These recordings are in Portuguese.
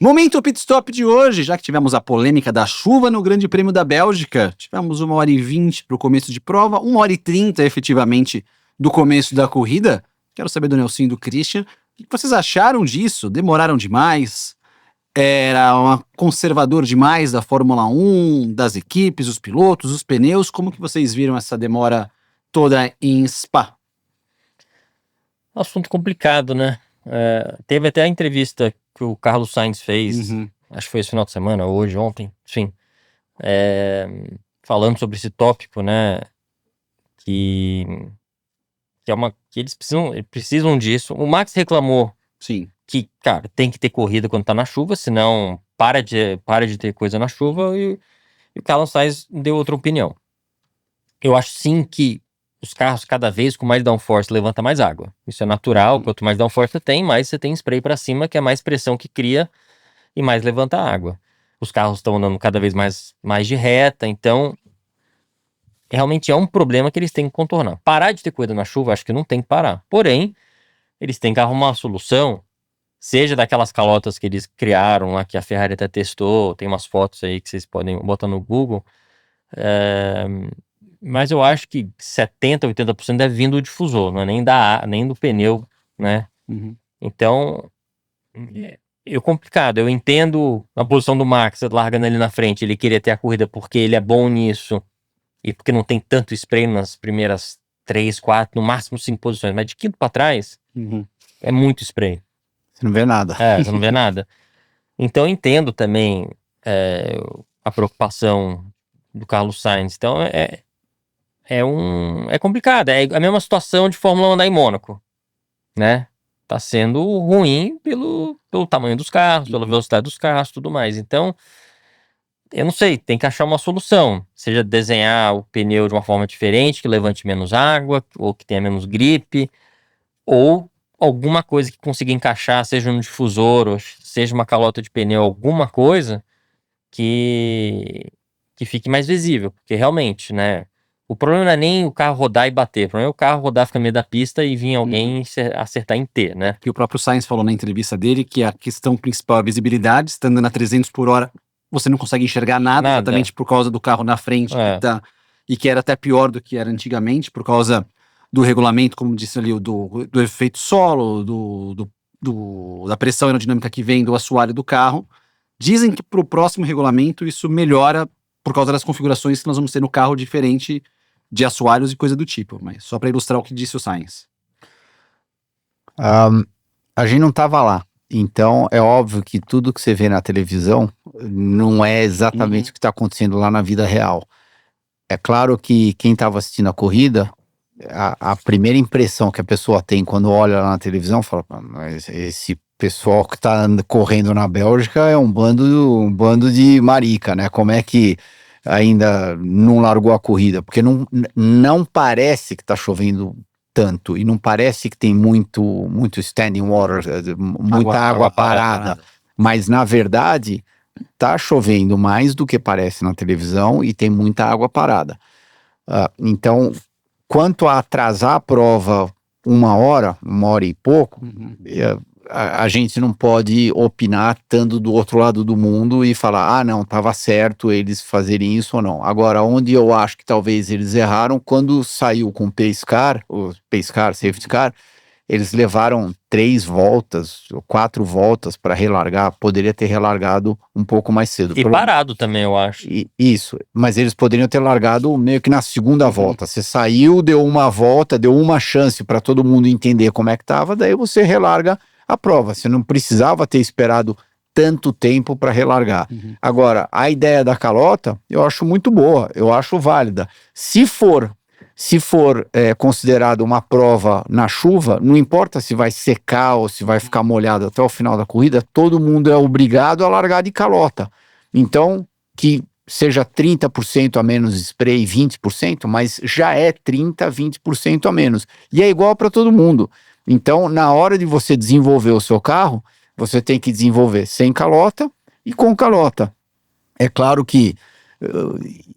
Momento pit stop de hoje, já que tivemos a polêmica da chuva no Grande Prêmio da Bélgica. Tivemos 1h20 para o começo de prova, 1h30 efetivamente do começo da corrida. Quero saber do Nelson e do Christian, o que vocês acharam disso? Demoraram demais? Era um conservador demais da Fórmula 1, das equipes, os pilotos, os pneus? Como que vocês viram essa demora toda em Spa? Assunto complicado, né? Teve até a entrevista que o Carlos Sainz fez, acho que foi esse final de semana, hoje, ontem, enfim, falando sobre esse tópico, né? Que eles precisam disso. O Max reclamou Sim. que, cara, tem que ter corrida quando tá na chuva, senão para de ter coisa na chuva, e o Carlos Sainz deu outra opinião. Eu acho sim que os carros, cada vez com mais downforce, levanta mais água. Isso é natural, quanto mais downforce você tem, mais você tem spray para cima, que é mais pressão que cria e mais levanta água. Os carros estão andando cada vez mais de reta, então realmente é um problema que eles têm que contornar. Parar de ter corrida na chuva, acho que não tem que parar. Porém, eles têm que arrumar uma solução, seja daquelas calotas que eles criaram lá, que a Ferrari até testou, tem umas fotos aí que vocês podem botar no Google, mas eu acho que 70%, 80% é vindo do difusor, não é nem do pneu, né? Então, é complicado. Eu entendo a posição do Max, largando ele na frente, ele queria ter a corrida porque ele é bom nisso, e porque não tem tanto spray nas primeiras 3, 4, no máximo 5 posições, mas de quinto para trás, é muito spray. Você não vê nada. Você não vê nada. Então eu entendo também a preocupação do Carlos Sainz. Então é complicado. É a mesma situação de Fórmula 1 andar em Mônaco, né? Tá sendo ruim pelo tamanho dos carros, pela velocidade dos carros, tudo mais. Então, eu não sei, tem que achar uma solução. Seja desenhar o pneu de uma forma diferente, que levante menos água, ou que tenha menos gripe, ou alguma coisa que consiga encaixar, seja no difusor, ou seja uma calota de pneu, alguma coisa que fique mais visível. Porque realmente, né? O problema não é nem o carro rodar e bater, o problema é o carro rodar, ficar no meio da pista e vir alguém acertar em T, né? Que o próprio Sainz falou na entrevista dele que a questão principal é a visibilidade, estando andando a 300 por hora, você não consegue enxergar nada. Exatamente por causa do carro na frente, e que era até pior do que era antigamente, por causa do regulamento, como disse ali, do efeito solo, da pressão aerodinâmica que vem do assoalho do carro. Dizem que para o próximo regulamento isso melhora por causa das configurações que nós vamos ter no carro diferente de assoalhos e coisa do tipo, mas só para ilustrar o que disse o Sainz. A gente não estava lá, então é óbvio que tudo que você vê na televisão não é exatamente o que está acontecendo lá na vida real. É claro que quem estava assistindo a corrida, a primeira impressão que a pessoa tem quando olha lá na televisão, fala, mas esse pessoal que está correndo na Bélgica é um bando de marica, né? Como é que ainda não largou a corrida? Porque não parece que está chovendo tanto, e não parece que tem muito standing water, muita água parada, mas na verdade tá chovendo mais do que parece na televisão e tem muita água parada. Então, quanto a atrasar a prova 1 hora e pouco, a gente não pode opinar estando do outro lado do mundo e falar, não, estava certo eles fazerem isso ou não. Agora, onde eu acho que talvez eles erraram, quando saiu com o Pace Car, Safety Car, eles levaram 3 voltas, 4 voltas para relargar, poderia ter relargado um pouco mais cedo. E parado também, eu acho. Isso, mas eles poderiam ter largado meio que na segunda volta. Você saiu, deu uma volta, deu uma chance para todo mundo entender como é que estava, daí você relarga a prova. Você não precisava ter esperado tanto tempo para relargar. Agora, a ideia da calota, eu acho muito boa, eu acho válida. Se for considerado uma prova na chuva, não importa se vai secar ou se vai ficar molhado até o final da corrida, todo mundo é obrigado a largar de calota. Então, que seja 30% a menos spray, 20%, mas já é 30%, 20% a menos. E é igual para todo mundo. Então, na hora de você desenvolver o seu carro, você tem que desenvolver sem calota e com calota. É claro que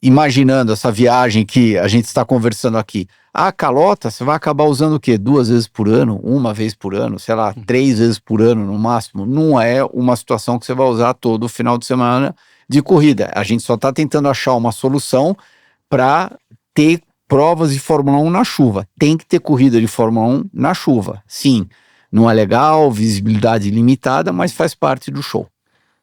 imaginando essa viagem que a gente está conversando aqui. A calota, você vai acabar usando o quê? 2 vezes por ano? 1 vez por ano? Sei lá, 3 vezes por ano no máximo? Não é uma situação que você vai usar todo final de semana de corrida. A gente só está tentando achar uma solução para ter provas de Fórmula 1 na chuva. Tem que ter corrida de Fórmula 1 na chuva. Sim, não é legal, visibilidade limitada, mas faz parte do show.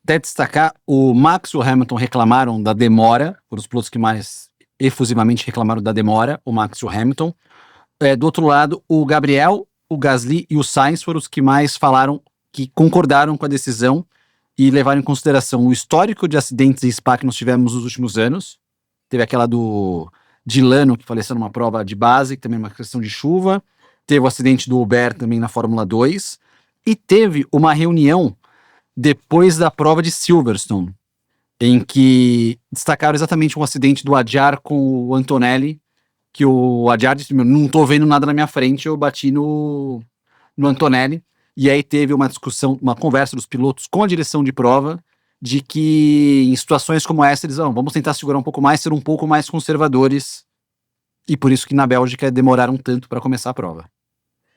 Até destacar, o Max e o Hamilton reclamaram da demora, foram os pilotos que mais efusivamente reclamaram da demora, o Max e o Hamilton. Do outro lado, o Gabriel, o Gasly e o Sainz foram os que mais falaram, que concordaram com a decisão e levaram em consideração o histórico de acidentes em Spa que nós tivemos nos últimos anos. Teve aquela do Dilano, que faleceu numa prova de base, que também é uma questão de chuva. Teve o acidente do Hubert também na Fórmula 2. E teve uma reunião depois da prova de Silverstone, em que destacaram exatamente um acidente do Adjar com o Antonelli, que o Adjar disse, não tô vendo nada na minha frente, eu bati no Antonelli. E aí teve uma discussão, uma conversa dos pilotos com a direção de prova, de que em situações como essa eles vamos tentar segurar um pouco mais, ser um pouco mais conservadores, e por isso que na Bélgica demoraram tanto para começar a prova.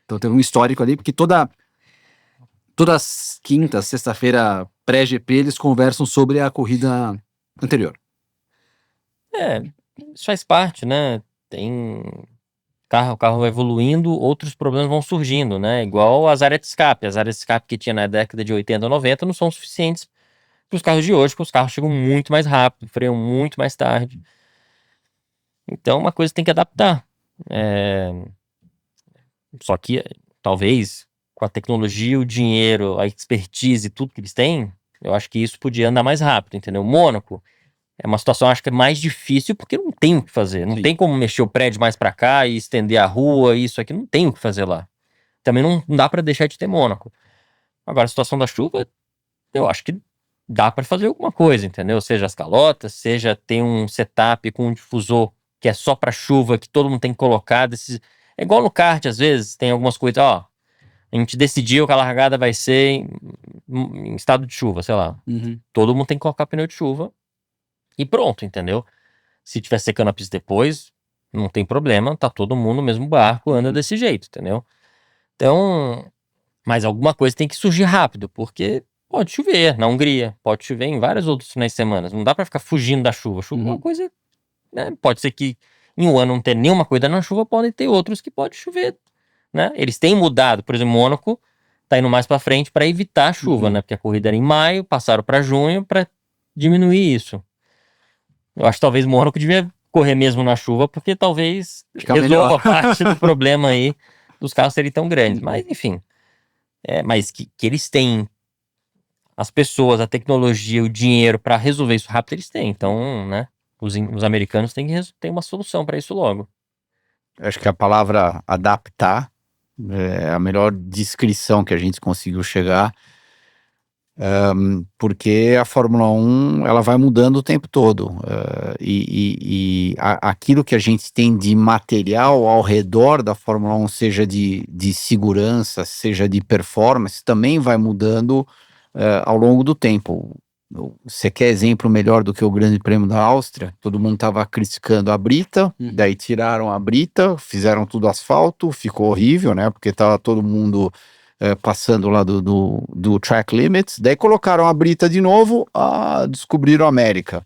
Então teve um histórico ali, porque toda quinta, sexta-feira pré-GP eles conversam sobre a corrida anterior. Isso faz parte, né? O carro vai evoluindo, outros problemas vão surgindo, né? Igual as áreas de escape. As áreas de escape que tinha na década de 80 ou 90 não são suficientes para os carros de hoje, porque os carros chegam muito mais rápido, freiam muito mais tarde. Então, uma coisa tem que adaptar. Só que, talvez, com a tecnologia, o dinheiro, a expertise e tudo que eles têm, eu acho que isso podia andar mais rápido, entendeu? Mônaco é uma situação, acho que é mais difícil, porque não tem o que fazer. Não tem como mexer o prédio mais pra cá e estender a rua, isso aqui, não tem o que fazer lá. Também não dá pra deixar de ter Mônaco. Agora, a situação da chuva, eu acho que dá pra fazer alguma coisa, entendeu? Seja as calotas, seja ter um setup com um difusor que é só pra chuva, que todo mundo tem que colocar. É igual no kart, às vezes, tem algumas coisas, a gente decidiu que a largada vai ser em estado de chuva, sei lá. Uhum. Todo mundo tem que colocar pneu de chuva. E pronto, entendeu? Se tiver secando a pista depois, não tem problema, tá todo mundo no mesmo barco, anda desse jeito, entendeu? Então, mas alguma coisa tem que surgir rápido, porque pode chover na Hungria, pode chover em vários outros finais de semana, não dá pra ficar fugindo da chuva. Chuva é uma coisa, né? Pode ser que em um ano não ter nenhuma coisa na chuva, podem ter outros que pode chover, né? Eles têm mudado, por exemplo, Mônaco tá indo mais pra frente para evitar a chuva, né? Porque a corrida era em maio, passaram pra junho para diminuir isso. Eu acho que talvez Mônaco devia correr mesmo na chuva, porque talvez resolva parte do problema aí dos carros serem tão grandes. Mas, enfim. Mas que eles têm as pessoas, a tecnologia, o dinheiro para resolver isso rápido, eles têm. Então, né? Os americanos têm que ter uma solução para isso logo. Acho que a palavra adaptar é a melhor descrição que a gente conseguiu chegar. Porque a Fórmula 1 ela vai mudando o tempo todo, aquilo que a gente tem de material ao redor da Fórmula 1, seja de segurança, seja de performance, também vai mudando ao longo do tempo. Você quer exemplo melhor do que o Grande Prêmio da Áustria? Todo mundo estava criticando a brita, daí tiraram a brita, fizeram tudo asfalto, ficou horrível, né? Porque estava todo mundo passando lá do track limits, daí colocaram a brita de novo, descobriram a América.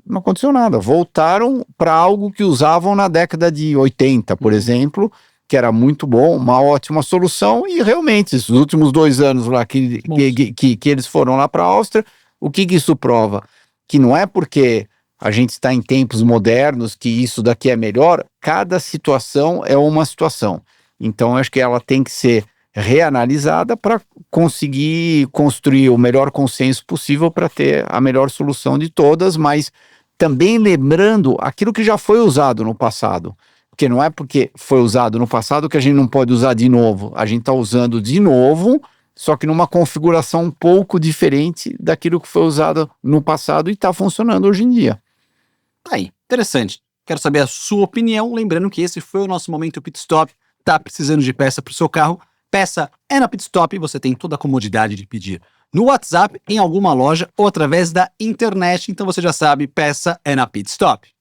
Não aconteceu nada, voltaram para algo que usavam na década de 80, por exemplo, que era muito bom, uma ótima solução, e realmente, esses últimos 2 anos lá que eles foram lá para a Áustria, o que isso prova? Que não é porque a gente está em tempos modernos que isso daqui é melhor, cada situação é uma situação. Então, acho que ela tem que ser reanalisada para conseguir construir o melhor consenso possível para ter a melhor solução de todas, mas também lembrando aquilo que já foi usado no passado, porque não é porque foi usado no passado que a gente não pode usar de novo, a gente está usando de novo, só que numa configuração um pouco diferente daquilo que foi usado no passado e está funcionando hoje em dia. Aí, interessante. Quero saber a sua opinião, lembrando que esse foi o nosso Momento Pit Stop. Tá precisando de peça para o seu carro? Peça é na Pit Stop e você tem toda a comodidade de pedir no WhatsApp, em alguma loja ou através da internet. Então você já sabe, peça é na Pit Stop.